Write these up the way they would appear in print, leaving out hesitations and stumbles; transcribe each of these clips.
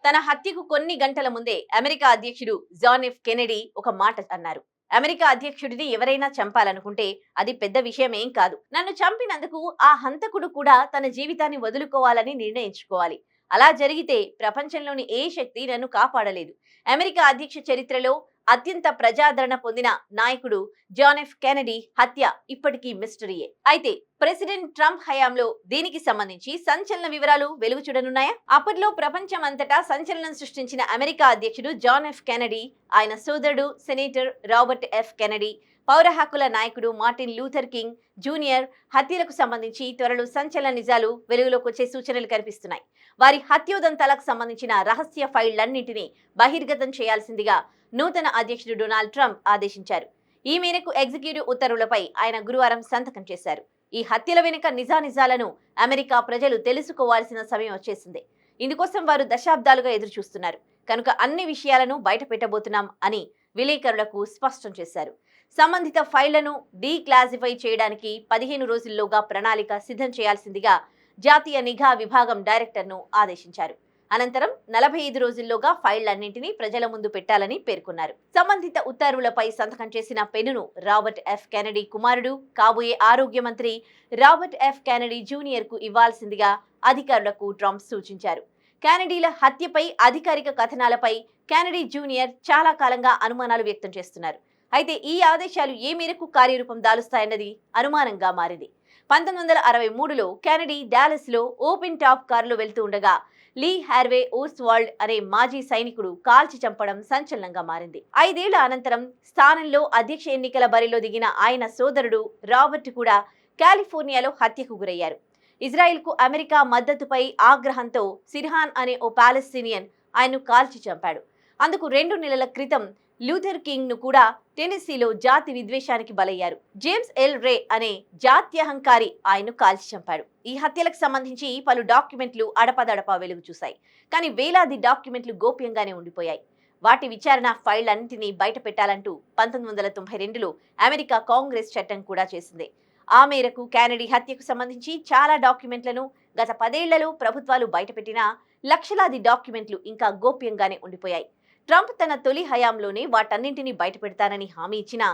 తన హత్యకు కొన్ని గంటల ముందే అమెరికా అధ్యక్షుడు జాన్ ఎఫ్ కెనెడీ ఒక మాట అన్నారు. అమెరికా అధ్యక్షుడిని ఎవరైనా చంపాలనుకుంటే అది పెద్ద విషయమేం కాదు. నన్ను చంపినందుకు ఆ హంతకుడు కూడా తన జీవితాన్ని వదులుకోవాలని నిర్ణయించుకోవాలి. అలా జరిగితే ప్రపంచంలోని ఏ శక్తి నన్ను కాపాడలేదు. అమెరికా అధ్యక్ష చరిత్రలో అత్యంత ప్రజాదరణ పొందిన నాయకుడు జాన్ ఎఫ్ కెనెడీ హత్య ఇప్పటికీ మిస్టరీయే. అయితే ప్రెసిడెంట్ ట్రంప్ హయాంలో దీనికి సంబంధించి సంచలన వివరాలు వెలుగు చూడనున్నాయా? అప్పట్లో ప్రపంచం అంతటా సంచలనం సృష్టించిన అమెరికా అధ్యక్షుడు జాన్ ఎఫ్ కెనెడీ, ఆయన సోదరుడు సెనేటర్ రాబర్ట్ ఎఫ్ కెనెడీ, పౌర హక్కుల నాయకుడు మార్టిన్ లూథర్ కింగ్ జూనియర్ హత్యలకు సంబంధించి త్వరలో సంచలన నిజాలు వెలుగులోకి వచ్చే సూచనలు కనిపిస్తున్నాయి. వారి హత్యోదంతాలకు సంబంధించిన రహస్య ఫైళ్లన్నింటినీ బహిర్గతం చేయాల్సిందిగా నూతన అధ్యక్షుడు డొనాల్డ్ ట్రంప్ ఆదేశించారు. ఈ మేరకు ఎగ్జిక్యూటివ్ ఉత్తర్వులపై ఆయన గురువారం సంతకం చేశారు. ఈ హత్యల వెనుక నిజానిజాలను అమెరికా ప్రజలు తెలుసుకోవాల్సిన సమయం వచ్చేసింది. ఇందుకోసం వారు దశాబ్దాలుగా ఎదురుచూస్తున్నారు కనుక అన్ని విషయాలను బయట పెట్టబోతున్నాం అని విలేకరులకు స్పష్టం చేశారు. సంబంధిత ఫైళ్లను డీక్లాసిఫై చేయడానికి 15 రోజుల్లోగా ప్రణాళిక సిద్ధం చేయాల్సిందిగా జాతీయ నిఘా విభాగం డైరెక్టర్ను ఆదేశించారు. అనంతరం 45 రోజుల్లోగా ఫైళ్లన్నింటినీ ప్రజల ముందు పెట్టాలని పేర్కొన్నారు. సంబంధిత ఉత్తర్వులపై సంతకం చేసిన పెన్నును రాబర్ట్ ఎఫ్ కెనెడీ కుమారుడు, కాబోయే ఆరోగ్య మంత్రి రాబర్ట్ ఎఫ్ కెనెడీ జూనియర్ కు ఇవ్వాల్సిందిగా అధికారులకు ట్రంప్ సూచించారు. కెనెడీల హత్యపై అధికారిక కథనాలపై కెనెడీ జూనియర్ చాలా కాలంగా అనుమానాలు వ్యక్తం చేస్తున్నారు. అయితే ఈ ఆదేశాలు ఏ మేరకు కార్యరూపం దాలుస్తాయన్నది అనుమానంగా మారింది. 1963లో కెనెడీ డాలస్ లో ఓపెన్ టాప్ కారులో వెళ్తూ ఉండగా లీ హార్వే ఓస్వాల్డ్ అనే మాజీ సైనికుడు కాల్చి చంపడం సంచలనంగా మారింది. 5 ఏళ్ల అనంతరం స్థానంలో అధ్యక్ష ఎన్నికల బరిలో దిగిన ఆయన సోదరుడు రాబర్ట్ కూడా కాలిఫోర్నియాలో హత్యకు గురయ్యారు. ఇజ్రాయెల్కు అమెరికా మద్దతుపై ఆగ్రహంతో సిర్హాన్ అనే ఓ పాలస్తీనియన్ ఆయన్ను కాల్చి చంపాడు. అందుకు 2 నెలల క్రితం లూథర్ కింగ్ ను కూడా టెనెస్సీలో జాతి విద్వేషానికి బలయ్యారు. జేమ్స్ ఎల్ రే అనే జాత్యహంకారి ఆయన్ను కాల్చి చంపాడు. ఈ హత్యలకు సంబంధించి పలు డాక్యుమెంట్లు అడపదడపా వెలుగు చూశాయి. కానీ వేలాది డాక్యుమెంట్లు గోప్యంగానే ఉండిపోయాయి. వాటి విచారణ ఫైళ్లన్నింటినీ బయట పెట్టాలంటూ 1992లో అమెరికా కాంగ్రెస్ చట్టం కూడా చేసింది. ఆ మేరకు కెనెడీ హత్యకు సంబంధించి చాలా డాక్యుమెంట్లను గత 10 ఏళ్లలో ప్రభుత్వాలు బయటపెట్టినా లక్షలాది డాక్యుమెంట్లు ఇంకా గోప్యంగానే ఉండిపోయాయి. ట్రంప్ తన తొలి హయాంలోనే వాటన్నింటినీ బయటపెడతానని హామీ ఇచ్చినా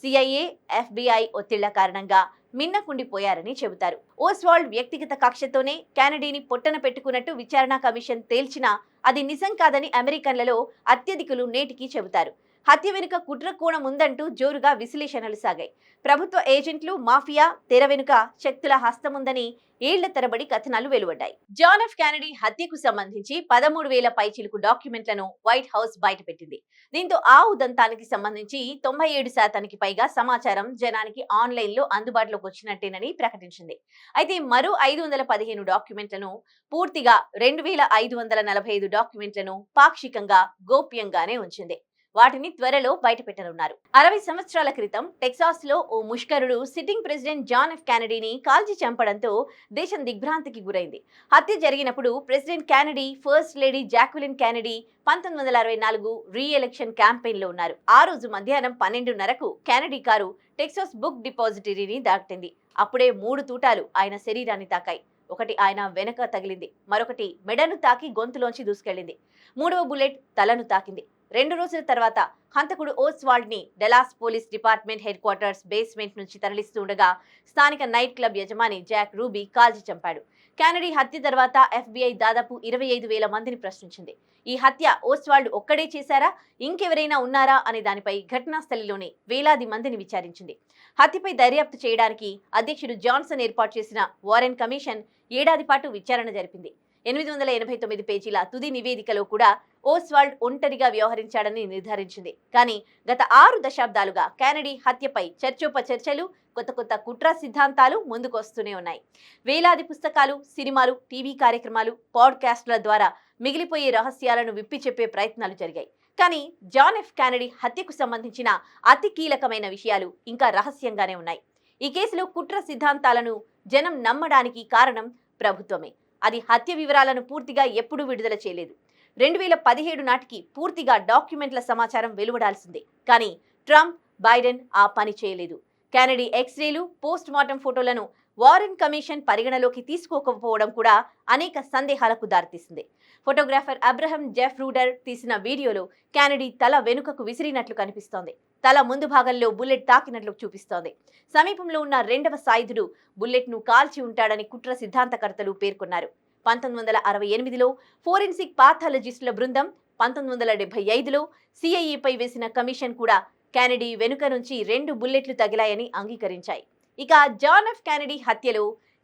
సిఐఏ, ఎఫ్బిఐ ఒత్తిళ్ల కారణంగా మిన్నకుండిపోయారని చెబుతారు. ఓస్వాల్డ్ వ్యక్తిగత కక్షతోనే కెనెడీని పొట్టన పెట్టుకున్నట్టు విచారణ కమిషన్ తేల్చినా అది నిజం కాదని అమెరికన్లలో అత్యధికులు నేటికి చెబుతారు. హత్య వెనుక కుట్ర కోణం ఉందంటూ జోరుగా విశ్లేషణలు సాగాయి. ప్రభుత్వ ఏజెంట్లు, మాఫియా తెర వెనుక శక్తుల హస్తముందని ఏళ్ల తరబడి కథనాలు వెలువడ్డాయి. జాన్ ఎఫ్ కెనెడీ హత్యకు సంబంధించి 13,000 పైచిలుకు డాక్యుమెంట్లను వైట్ హౌస్ బయటపెట్టింది. దీంతో ఆ ఉదంతానికి సంబంధించి 97% పైగా సమాచారం జనానికి ఆన్లైన్ లో అందుబాటులోకి వచ్చినట్టేనని ప్రకటించింది. అయితే మరో 515 డాక్యుమెంట్లను, పూర్తిగా 2,545 డాక్యుమెంట్లను పాక్షికంగా గోప్యంగానే ఉంచింది. వాటిని త్వరలో బయటపెట్టనున్నారు. 60 సంవత్సరాల క్రితం టెక్సాస్ లో ఓ ముష్కరుడు సిట్టింగ్ ప్రెసిడెంట్ జాన్ ఎఫ్ కెనెడీని కాల్చి చంపడంతో దేశం దిగ్భ్రాంతికి గురైంది. హత్య జరిగినప్పుడు president Kennedy, first lady Jacqueline Kennedy 1964 reelection campaign లో ఉన్నారు. ఆ రోజు మధ్యాహ్నం 12:30కు కెనెడీ కారు టెక్సాస్ బుక్ డిపాజిటరీని దాటింది. అప్పుడే 3 తూటాలు ఆయన శరీరాన్ని తాకాయి. ఒకటి ఆయన వెనక తగిలింది, మరొకటి మెడను తాకి గొంతులోంచి దూసుకెళ్లింది. 3వ బుల్లెట్ తలను తాకింది. 2 రోజుల తర్వాత హంతకుడు ఓస్వాల్డ్ ని Dallas police department head quarters basement నుంచి తరలిస్తూ ఉండగా స్థానిక నైట్ క్లబ్ యజమాని జాక్ రూబీ కాల్చి చంపాడు. కెనెడీ హత్య తర్వాత ఎఫ్బిఐ దాదాపు 25,000 మందిని ప్రశ్నించింది. ఈ హత్య ఓస్వాల్డ్ ఒక్కడే చేశారా, ఇంకెవరైనా ఉన్నారా అనే దానిపై ఘటనా స్థలిలోనే వేలాది మందిని విచారించింది. హత్యపై దర్యాప్తు చేయడానికి అధ్యక్షుడు జాన్సన్ ఏర్పాటు చేసిన వారెన్ కమిషన్ ఏడాది పాటు విచారణ జరిపింది. 889 పేజీల తుది నివేదికలో కూడా ఓస్వాల్డ్ ఒంటరిగా వ్యవహరించాడని నిర్ధారించింది. కానీ గత 6 దశాబ్దాలుగా కెనెడీ హత్యపై చర్చోపచర్చలు, కొత్త కుట్ర సిద్ధాంతాలు ముందుకొస్తూనే ఉన్నాయి. వేలాది పుస్తకాలు, సినిమాలు, టీవీ కార్యక్రమాలు, పాడ్కాస్ట్ల ద్వారా మిగిలిపోయే రహస్యాలను విప్పి చెప్పే ప్రయత్నాలు జరిగాయి. కానీ జాన్ ఎఫ్ కెనెడీ హత్యకు సంబంధించిన అతి కీలకమైన విషయాలు ఇంకా రహస్యంగానే ఉన్నాయి. ఈ కేసులో కుట్ర సిద్ధాంతాలను జనం నమ్మడానికి కారణం ప్రభుత్వమే. అది హత్య వివరాలను పూర్తిగా ఎప్పుడూ విడుదల చేయలేదు. 2017 నాటికి పూర్తిగా డాక్యుమెంట్ల సమాచారం వెలువడాల్సిందే. కానీ ట్రంప్, బైడెన్ ఆ పని చేయలేదు. కెనెడీ ఎక్స్రేలు, పోస్ట్ మార్టం ఫోటోలను వారెన్ కమిషన్ పరిగణలోకి తీసుకోకపోవడం కూడా అనేక సందేహాలకు దారితీసింది. ఫోటోగ్రాఫర్ అబ్రహం జెఫ్ రూడర్ తీసిన వీడియోలో కెనడీ తల వెనుకకు విసిరినట్లు కనిపిస్తోంది. తల ముందు భాగంలో బుల్లెట్ తాకినట్లు చూపిస్తోంది. సమీపంలో ఉన్న రెండవ సాయుధుడు బుల్లెట్ ను కాల్చి ఉంటాడని కుట్ర సిద్ధాంతకర్తలు పేర్కొన్నారు. 1968లో ఫోరెన్సిక్ పాథాలజిస్టుల బృందం, 1975లో సిఐఏపై వేసిన కమిషన్ కూడా కెనడీ వెనుక నుంచి 2 బుల్లెట్లు తగిలాయని అంగీకరించాయి. ఇక జాన్ ఎఫ్ కెనడీ హత్యలో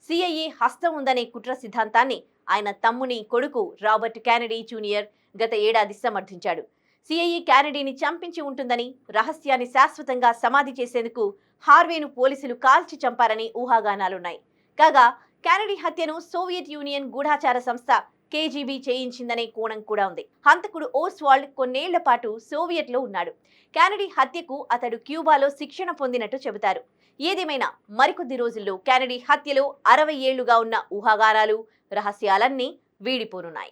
సిఐఏ హస్తం ఉందనే కుట్ర సిద్ధాంతాన్ని ఆయన తమ్ముని కొడుకు రాబర్ట్ కెనడీ జూనియర్ గత ఏడాది సమర్థించాడు. సిఐఏ కెనడీని చంపించి ఉంటుందని, రహస్యాన్ని శాశ్వతంగా సమాధి చేసేందుకు హార్వేను పోలీసులు కాల్చి చంపారని ఊహాగానాలున్నాయి. కాగా కెనడీ హత్యను సోవియట్ యూనియన్ గూఢాచార సంస్థ కేజీబీ చేయించిందనే కోణం కూడా ఉంది. హంతకుడు ఓస్వాల్డ్ కొన్నేళ్ల పాటు సోవియట్లో ఉన్నాడు. కెనడీ హత్యకు అతడు క్యూబాలో శిక్షణ పొందినట్టు చెబుతారు. ఏదేమైనా మరికొద్ది రోజుల్లో కెనడీ హత్యలో 60 ఏళ్లుగా ఉన్న ఊహాగానాలు, రహస్యాలన్నీ వీడిపోనున్నాయి.